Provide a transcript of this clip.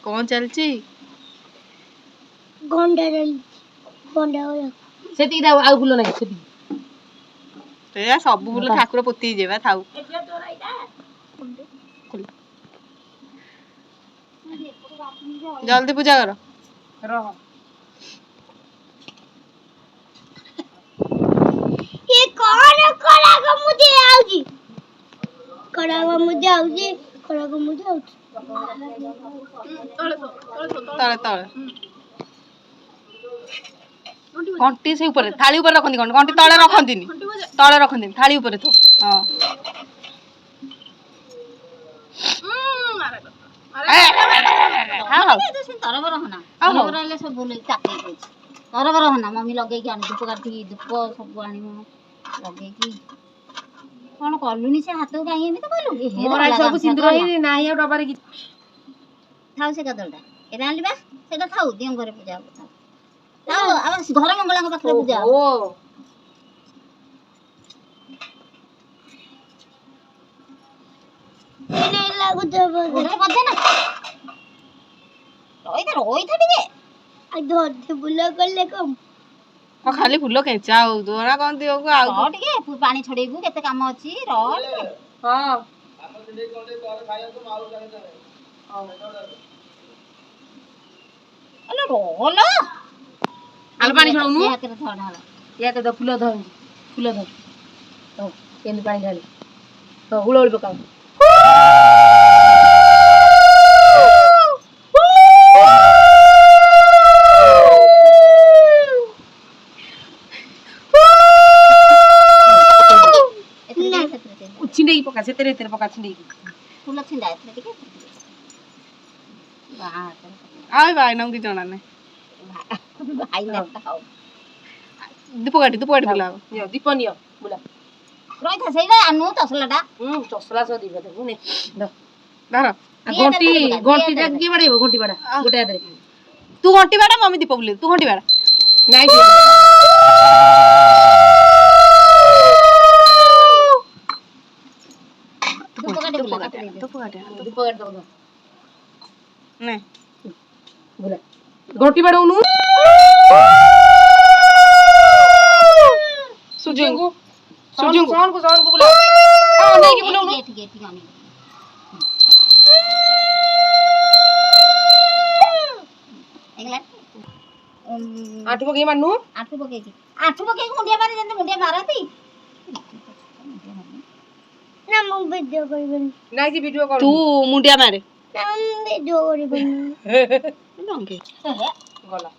कौन चलची गोंडा गोंडा सेती दा आ फुल नाही सेती तो या सब फूल ठाकुर पोती जेबा थाउ जल्दी पूजा करो रह ये कौन कड़ा को मुझे आउजी कड़ा को मुझे आउजी तले तले घंटी से ऊपर थाली ऊपर रखंदी घंटी तले रखंदीनी थाली ऊपर तो हां हां तो से तरबर हना तरबर ले सब बोले चाके कोच तरबर हना मम्मी लगे कि आनी धूप काठी धूप सब आनी लगे कि कोन करलुनी से हाथ काई एमी तो कहलु हे मोरा सब सिंदूर ही नाही आ डबारे कि थाउ से कदलटा एरा आनलिबा सेटा थाउ दियम घरे पूजा थाउ थाउ अब घर मंगला के पाखरे पूजा ओ ने लागो जब घरे बदे ना रोई था टिके आ धर दे बुला कर ले कम खाली फूल केचा हो दो ना कौन दियो को आउ रो टिके पानी छड़ेबू केते काम अछि रो हां अले रोलो आल पानी छड़ौनु ये हाथ रे थड़ा या के द फुल धर तो केन पानी ढाली तो हुळोळ पकाऊ छिंडे पका से तेरे पका छिंडे फूल छिंडा एतने टिके वाह आय भाई नम की जाना ने भाई ने खाओ दीपकाटी बुला यो दीपनियो बुला रोई था सही आनु तसलाटा चसला सो दिबे देखु ने द धर घंटी देख की बड़ेबो घंटी बड़ा गोटे आदरे तू घंटी बाड़ा मम्मी दीप बुले तू घंटी बाड़ा नाही दीपकाटी दीपकाट दो नहीं बुला घंटी बड़ौनु सुजंगु सोन को बुला आ नहीं की बुलाऊनु ठीक है आनी एकला आठु बगे माननु आठु बके मुंडिया मारे जंत मुंडिया मारती ना मु वीडियो करबन नाही की वीडियो कर तू मुंडिया मारे ना वीडियो करबन डंगे गला